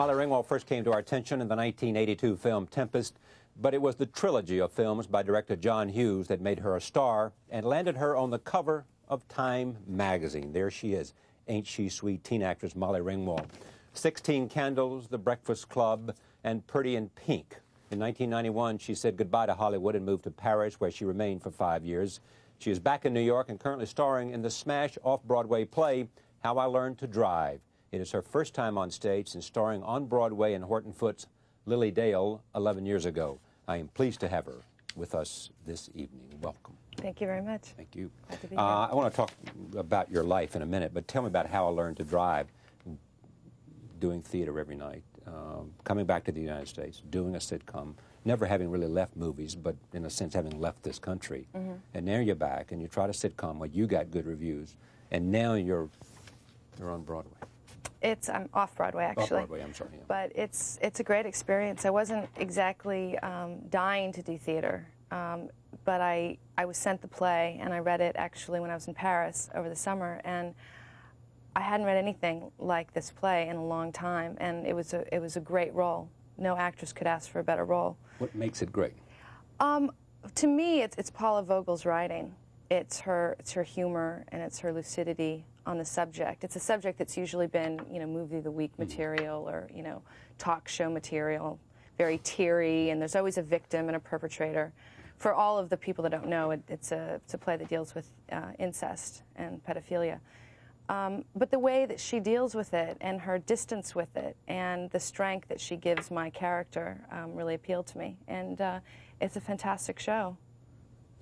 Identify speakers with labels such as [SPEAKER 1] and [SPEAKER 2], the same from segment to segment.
[SPEAKER 1] Molly Ringwald first came to our attention in the 1982 film Tempest, but it was the trilogy of films by director John Hughes that made her a star and landed her on the cover of Time magazine. There she is, ain't she sweet, teen actress Molly Ringwald. 16 Candles, The Breakfast Club, and Pretty in Pink. In 1991, she said goodbye to Hollywood and moved to Paris, where she remained for 5 years. She is back in New York and currently starring in the smash off-Broadway play, How I Learned to Drive. It is her first time on stage and starring on Broadway in Horton Foote's Lily Dale 11 years ago. I am pleased to have her with us this evening. Welcome.
[SPEAKER 2] Thank you very much.
[SPEAKER 1] Thank you.
[SPEAKER 2] Glad to be here.
[SPEAKER 1] I want to talk about your life in a minute, but tell me about How I Learned to Drive, doing theater every night, coming back to the United States, doing a sitcom, never having really left movies, but in a sense having left this country. And now you're back and you tried a sitcom where you got good reviews, and now you're on Broadway.
[SPEAKER 2] I'm off Broadway, actually.
[SPEAKER 1] Off Broadway, I'm sorry. Yeah.
[SPEAKER 2] But it's a great experience. I wasn't exactly dying to do theater, but I was sent the play, and I read it actually when I was in Paris over the summer, and I hadn't read anything like this play in a long time, and it was a great role. No actress could ask for a better role.
[SPEAKER 1] What makes it great?
[SPEAKER 2] To me, it's Paula Vogel's writing. It's her humor and it's her lucidity on the subject. It's a subject that's usually been, movie of the week material or, talk show material, very teary, and there's always a victim and a perpetrator. For all of the people that don't know, it's a play that deals with incest and pedophilia. But the way that she deals with it and her distance with it and the strength that she gives my character really appealed to me. And it's a fantastic show.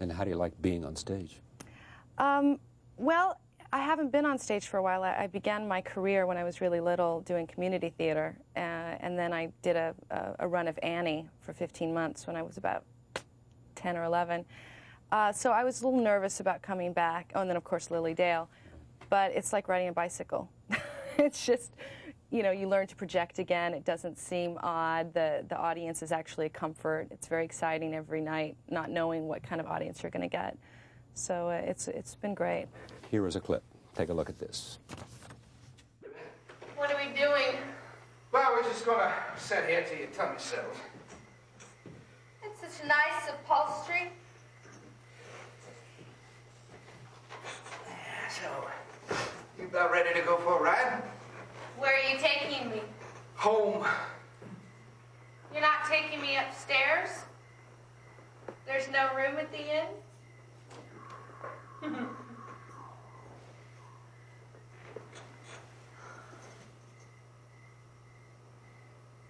[SPEAKER 1] And how do you like being on stage?
[SPEAKER 2] Well, I haven't been on stage for a while. I began my career when I was really little doing community theater, and then I did a run of Annie for 15 months when I was about 10 or 11. So I was a little nervous about coming back. Oh, and then, of course, Lily Dale. But it's like riding a bicycle. It's just, you learn to project again. It doesn't seem odd. The audience is actually a comfort. It's very exciting every night, not knowing what kind of audience you're going to get. So it's been great.
[SPEAKER 1] Here is a clip. Take a look at this.
[SPEAKER 3] What are we doing?
[SPEAKER 4] Well, we're just going to sit here till your tummy settles.
[SPEAKER 3] It's such nice upholstery.
[SPEAKER 4] Yeah, so, you about ready to go for a ride?
[SPEAKER 3] Where are you taking me?
[SPEAKER 4] Home.
[SPEAKER 3] You're not taking me upstairs? There's no room at the inn?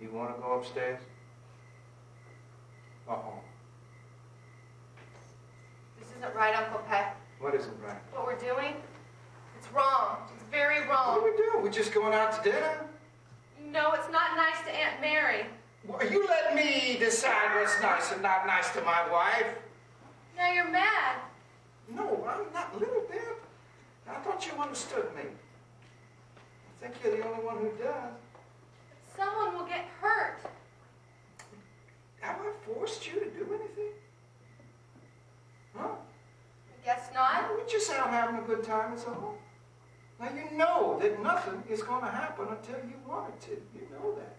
[SPEAKER 4] You want to go upstairs? Or home?
[SPEAKER 3] This isn't right, Uncle Pat.
[SPEAKER 4] What isn't right?
[SPEAKER 3] What we're doing? It's wrong. It's very
[SPEAKER 4] What
[SPEAKER 3] wrong.
[SPEAKER 4] are we doing? We're just going out to dinner?
[SPEAKER 3] No, it's not nice to Aunt Mary.
[SPEAKER 4] Well, you let me decide what's nice and not nice to my wife.
[SPEAKER 3] Now you're mad.
[SPEAKER 4] No, I'm not a little bit. I thought you understood me. I think you're the only one who does.
[SPEAKER 3] Someone will get hurt.
[SPEAKER 4] Have I forced you to do anything? Huh?
[SPEAKER 3] I guess not.
[SPEAKER 4] We're just out having a good time as a whole. Now you know that nothing is going to happen until you want it to. You know that.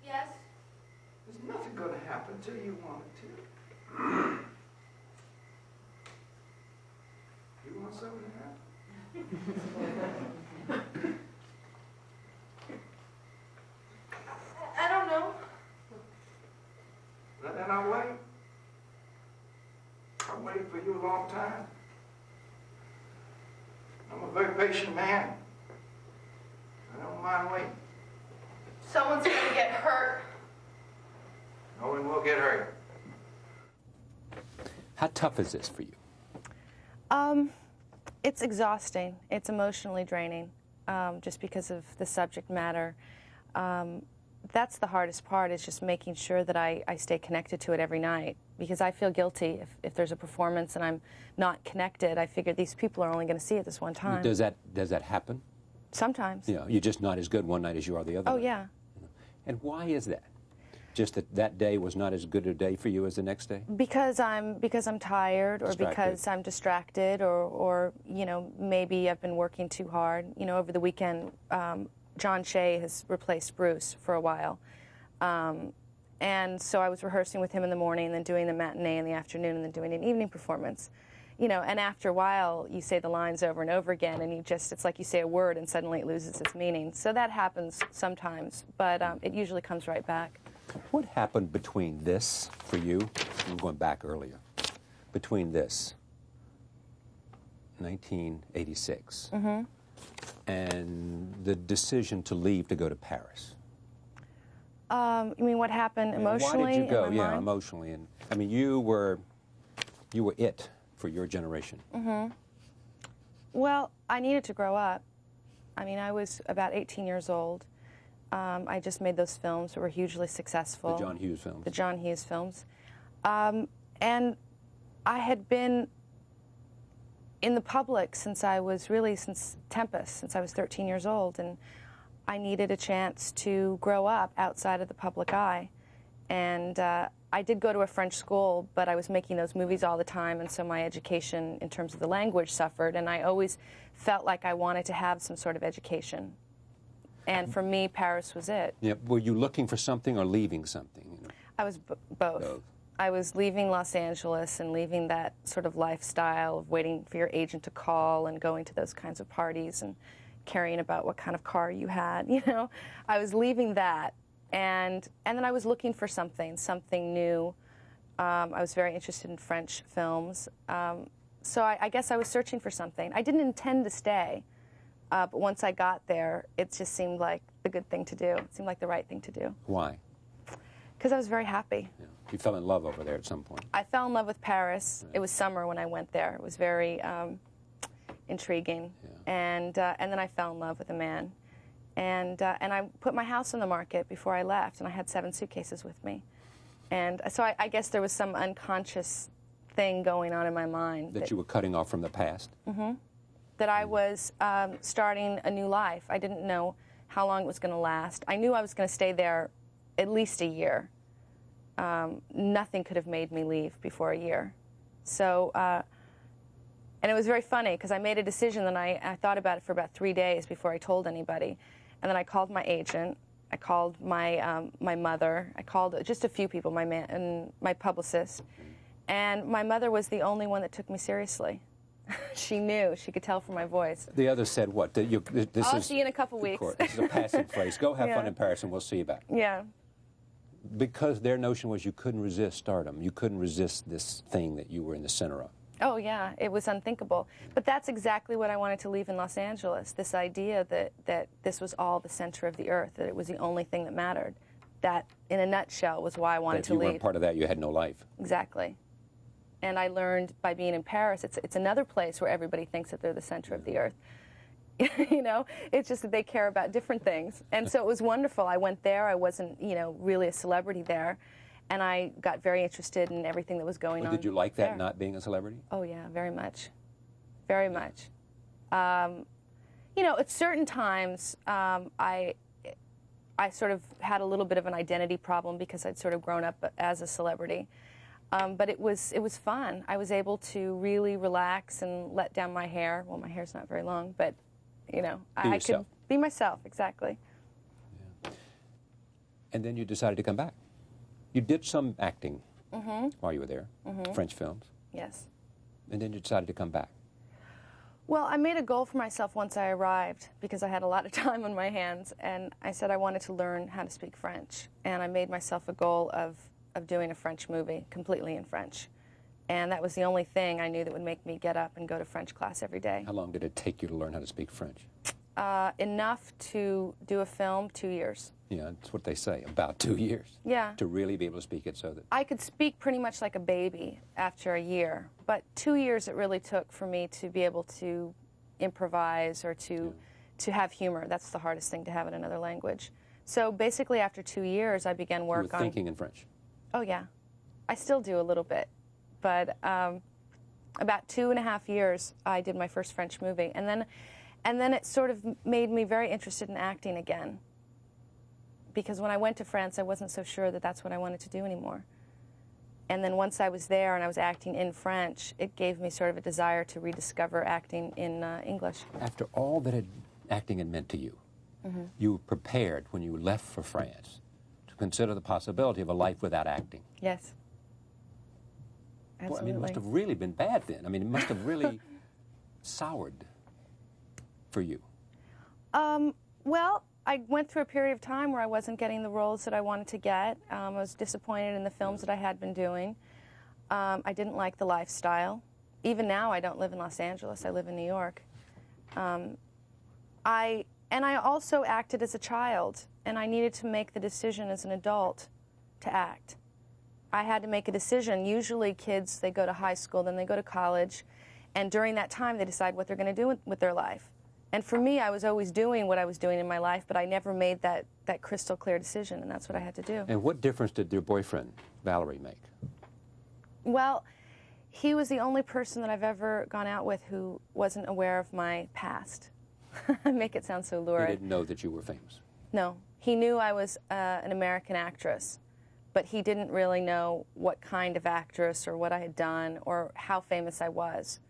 [SPEAKER 3] Yes.
[SPEAKER 4] There's nothing going to happen until you want it to. You want something to happen?
[SPEAKER 3] I don't know.
[SPEAKER 4] Well, then I'll wait. I've waited for you a long time. I'm a very patient man. I don't mind waiting.
[SPEAKER 3] Someone's gonna get hurt.
[SPEAKER 4] No one will get hurt.
[SPEAKER 1] How tough is this for you?
[SPEAKER 2] It's exhausting. It's emotionally draining, just because of the subject matter. That's the hardest part, is just making sure that I stay connected to it every night, because I feel guilty if there's a performance and I'm not connected. I figure these people are only going to see it this one time.
[SPEAKER 1] Does that happen?
[SPEAKER 2] Sometimes.
[SPEAKER 1] Yeah, you're just not as good one night as you are the other night.
[SPEAKER 2] Oh, yeah.
[SPEAKER 1] And why is that? Just that day was not as good a day for you as the next day?
[SPEAKER 2] Because I'm tired, or because I'm distracted, or maybe I've been working too hard. Over the weekend, John Shea has replaced Bruce for a while. And so I was rehearsing with him in the morning, and then doing the matinee in the afternoon, and then doing an evening performance. You know, and after a while, you say the lines over and over again, and it's like you say a word, and suddenly it loses its meaning. So that happens sometimes, but it usually comes right back.
[SPEAKER 1] What happened between this, for you, I'm going back earlier, between this, 1986, and the decision to leave to go to Paris?
[SPEAKER 2] You mean what happened emotionally?
[SPEAKER 1] Why did you go?
[SPEAKER 2] In my
[SPEAKER 1] Yeah,
[SPEAKER 2] mind?
[SPEAKER 1] emotionally. And I mean, you were it for your generation.
[SPEAKER 2] Well, I needed to grow up. I mean, I was about 18 years old. I just made those films that were hugely successful.
[SPEAKER 1] The John Hughes films.
[SPEAKER 2] The John Hughes films. And I had been in the public since Tempest, since I was 13 years old, and I needed a chance to grow up outside of the public eye. And I did go to a French school, but I was making those movies all the time, and so my education in terms of the language suffered, and I always felt like I wanted to have some sort of education. And for me, Paris was it.
[SPEAKER 1] Yeah, were you looking for something or leaving something? You know?
[SPEAKER 2] I was both. I was leaving Los Angeles and leaving that sort of lifestyle of waiting for your agent to call and going to those kinds of parties and caring about what kind of car you had, you know. I was leaving that, and then I was looking for something new. I was very interested in French films. So I guess I was searching for something. I didn't intend to stay, but once I got there, it just seemed like the good thing to do. It seemed like the right thing to do.
[SPEAKER 1] Why?
[SPEAKER 2] Because I was very happy.
[SPEAKER 1] Yeah. You fell in love over there at some point.
[SPEAKER 2] I fell in love with Paris. It was summer when I went there. It was very intriguing. Yeah. And then I fell in love with a man. And I put my house on the market before I left, and I had 7 suitcases with me. And so I guess there was some unconscious thing going on in my mind.
[SPEAKER 1] That you were cutting off from the past?
[SPEAKER 2] That I was starting a new life. I didn't know how long it was going to last. I knew I was going to stay there at least a year. Nothing could have made me leave before a year. So, and it was very funny because I made a decision, and I thought about it for about 3 days before I told anybody. And then I called my agent, I called my mother, I called just a few people, my publicist, and my mother was the only one that took me seriously. She knew. She could tell from my voice.
[SPEAKER 1] The others said what?
[SPEAKER 2] I'll see you in a couple weeks.
[SPEAKER 1] This is a passing phrase. Go have fun in Paris, and we'll see you back.
[SPEAKER 2] Yeah.
[SPEAKER 1] Because their notion was you couldn't resist stardom. You couldn't resist this thing that you were in the center of.
[SPEAKER 2] Oh, yeah. It was unthinkable. But that's exactly what I wanted to leave in Los Angeles, this idea that this was all the center of the earth, that it was the only thing that mattered. That, in a nutshell, was why I wanted to leave.
[SPEAKER 1] If you weren't part of that, you had no life.
[SPEAKER 2] Exactly. And I learned by being in Paris, it's another place where everybody thinks that they're the center of the earth. You know, it's just that they care about different things. And so it was wonderful. I went there. I wasn't, really a celebrity there. And I got very interested in everything that was going on.
[SPEAKER 1] Did you like that,
[SPEAKER 2] there.
[SPEAKER 1] not being a celebrity?
[SPEAKER 2] Oh, yeah, very much. Very much. At certain times, I sort of had a little bit of an identity problem because I'd sort of grown up as a celebrity. But it was fun. I was able to really relax and let down my hair. Well, my hair's not very long, but, I could be myself, exactly.
[SPEAKER 1] Yeah. And then you decided to come back. You did some acting while you were there, French films.
[SPEAKER 2] Yes.
[SPEAKER 1] And then you decided to come back.
[SPEAKER 2] Well, I made a goal for myself once I arrived because I had a lot of time on my hands, and I said I wanted to learn how to speak French. And I made myself a goal of doing a French movie, completely in French. And that was the only thing I knew that would make me get up and go to French class every day.
[SPEAKER 1] How long did it take you to learn how to speak French?
[SPEAKER 2] Enough to do a film, 2 years.
[SPEAKER 1] Yeah, that's what they say, about 2 years.
[SPEAKER 2] Yeah.
[SPEAKER 1] To really be able to speak it so that...
[SPEAKER 2] I could speak pretty much like a baby after a year, but 2 years it really took for me to be able to improvise or to have humor. That's the hardest thing to have in another language. So basically after 2 years I began work on...
[SPEAKER 1] You were thinking in French?
[SPEAKER 2] Oh, yeah. I still do a little bit. But about 2.5 years I did my first French movie. And then it sort of made me very interested in acting again. Because when I went to France, I wasn't so sure that that's what I wanted to do anymore. And then once I was there and I was acting in French, it gave me sort of a desire to rediscover acting in English.
[SPEAKER 1] After all that acting had meant to you, you were prepared when you left for France to consider the possibility of a life without acting.
[SPEAKER 2] Yes.
[SPEAKER 1] Well, I
[SPEAKER 2] Absolutely.
[SPEAKER 1] mean, it must have really been bad then. I mean, it must have really soured for you.
[SPEAKER 2] Well, I went through a period of time where I wasn't getting the roles that I wanted to get. I was disappointed in the films that I had been doing. I didn't like the lifestyle. Even now, I don't live in Los Angeles. I live in New York. I also acted as a child, and I needed to make the decision as an adult to act. I had to make a decision. Usually kids, they go to high school, then they go to college, and during that time they decide what they're going to do with their life. And for me, I was always doing what I was doing in my life, but I never made that crystal clear decision, and that's what I had to do.
[SPEAKER 1] And what difference did your boyfriend, Valerie, make?
[SPEAKER 2] Well, he was the only person that I've ever gone out with who wasn't aware of my past. Make it sound so lurid.
[SPEAKER 1] He didn't know that you were famous.
[SPEAKER 2] No. He knew I was an American actress, but he didn't really know what kind of actress or what I had done or how famous I was.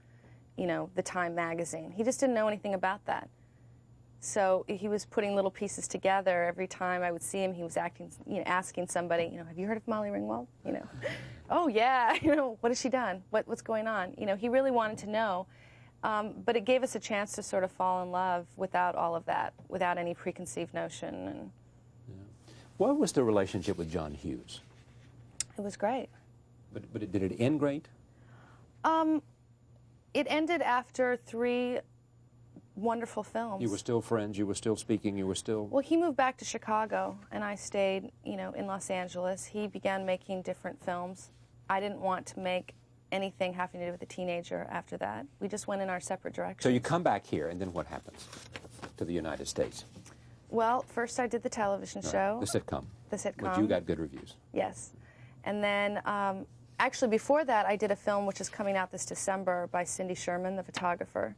[SPEAKER 2] You know, the Time magazine. He just didn't know anything about that. So he was putting little pieces together. Every time I would see him, he was acting, asking somebody, have you heard of Molly Ringwald? Oh yeah, what has she done? What's going on? He really wanted to know. But it gave us a chance to sort of fall in love without all of that, without any preconceived notion. And
[SPEAKER 1] what was the relationship with John Hughes?
[SPEAKER 2] it was great.
[SPEAKER 1] But did it end great?
[SPEAKER 2] It ended after 3 wonderful films.
[SPEAKER 1] You were still friends, you were still speaking, you were still...
[SPEAKER 2] Well, he moved back to Chicago, and I stayed, in Los Angeles. He began making different films. I didn't want to make anything having to do with a teenager after that. We just went in our separate directions.
[SPEAKER 1] So you come back here, and then what happens to the United States?
[SPEAKER 2] Well, first I did the television show.
[SPEAKER 1] The sitcom.
[SPEAKER 2] The sitcom.
[SPEAKER 1] Which you got good reviews.
[SPEAKER 2] Yes. And then, actually before that, I did a film which is coming out this December by Cindy Sherman, the photographer,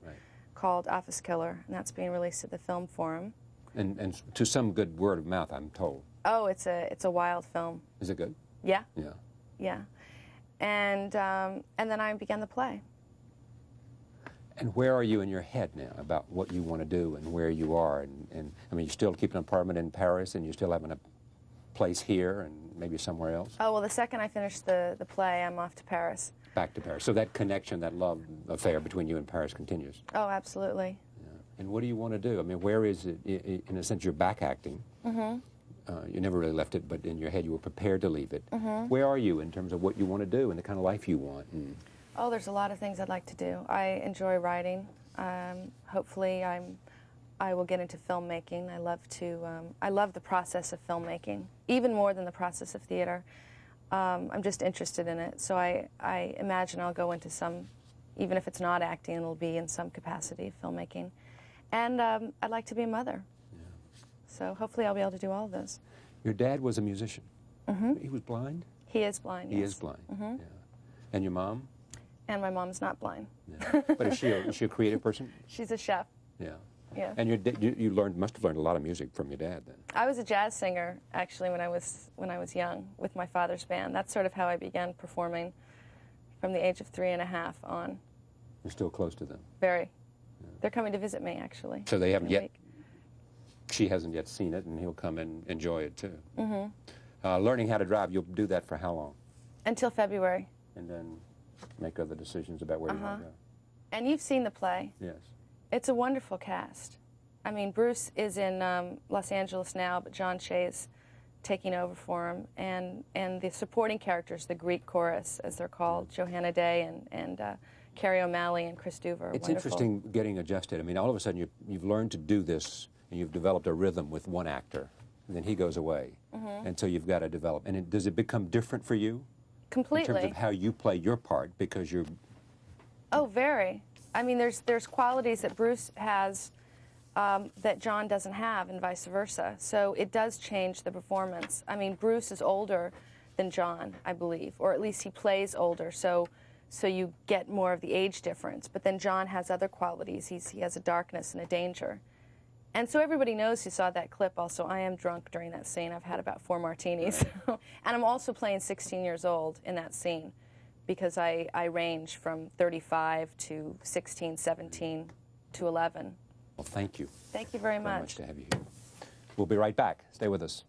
[SPEAKER 2] called Office Killer, and that's being released at the Film Forum.
[SPEAKER 1] And to some good word of mouth, I'm told.
[SPEAKER 2] Oh, it's a wild film.
[SPEAKER 1] Is it good?
[SPEAKER 2] Yeah.
[SPEAKER 1] Yeah.
[SPEAKER 2] Yeah. And then I began the play.
[SPEAKER 1] And where are you in your head now about what you want to do and where you are? And I mean, you still keep an apartment in Paris, and you still having a place here and maybe somewhere else?
[SPEAKER 2] Oh, well, the second I finish the play, I'm off to Paris.
[SPEAKER 1] Back to Paris. So that connection, that love affair between you and Paris continues?
[SPEAKER 2] Oh, absolutely.
[SPEAKER 1] Yeah. And what do you want to do? I mean, where is it, in a sense, you're back acting. Mm-hmm. You never really left it, but in your head you were prepared to leave it. Mm-hmm. Where are you in terms of what you want to do and the kind of life you want?
[SPEAKER 2] Oh, there's a lot of things I'd like to do. I enjoy writing. Hopefully I will get into filmmaking. I love the process of filmmaking, even more than the process of theater. I'm just interested in it. So I imagine I'll go into some, even if it's not acting, it'll be in some capacity of filmmaking. And I'd like to be a mother. Yeah. So hopefully I'll be able to do all of those.
[SPEAKER 1] Your dad was a musician.
[SPEAKER 2] Mm-hmm.
[SPEAKER 1] He was blind?
[SPEAKER 2] He is blind, yes.
[SPEAKER 1] He is blind,
[SPEAKER 2] mm-hmm.
[SPEAKER 1] Yeah. And your mom?
[SPEAKER 2] And my mom's not blind.
[SPEAKER 1] Yeah. But is she a creative person?
[SPEAKER 2] She's a chef.
[SPEAKER 1] Yeah.
[SPEAKER 2] Yeah.
[SPEAKER 1] And you must have learned a lot of music from your dad then.
[SPEAKER 2] I was a jazz singer actually when I was young with my father's band. That's sort of how I began performing from the age of 3.5 on.
[SPEAKER 1] You're still close to them.
[SPEAKER 2] Very. Yeah. They're coming to visit me actually.
[SPEAKER 1] So they haven't yet. She hasn't yet seen it, and he'll come and enjoy it too. Mm-hmm. Learning how to drive, you'll do that for how long?
[SPEAKER 2] Until February.
[SPEAKER 1] And then make other decisions about where you want to go.
[SPEAKER 2] And you've seen the play.
[SPEAKER 1] Yes.
[SPEAKER 2] It's a wonderful cast. I mean, Bruce is in Los Angeles now, but John Shea is taking over for him. And the supporting characters, the Greek chorus, as they're called, Johanna Day and Carrie O'Malley and Chris Duver, are
[SPEAKER 1] It's
[SPEAKER 2] wonderful.
[SPEAKER 1] interesting getting adjusted. I mean, all of a sudden you've learned to do this, and you've developed a rhythm with one actor, and then he goes away. Mm-hmm. And so you've got to develop. And does it become different for you?
[SPEAKER 2] Completely.
[SPEAKER 1] In terms of how you play your part, because you're...
[SPEAKER 2] Oh, very. I mean, there's qualities that Bruce has that John doesn't have, and vice versa. So it does change the performance. I mean, Bruce is older than John, I believe, or at least he plays older, so you get more of the age difference. But then John has other qualities. He has a darkness and a danger. And so everybody knows who saw that clip also. I am drunk during that scene. I've had about 4 martinis. And I'm also playing 16 years old in that scene, because I range from 35 to 16, 17 to 11.
[SPEAKER 1] Well, thank you.
[SPEAKER 2] Thank you very much.
[SPEAKER 1] To have you here. We'll be right back. Stay with us.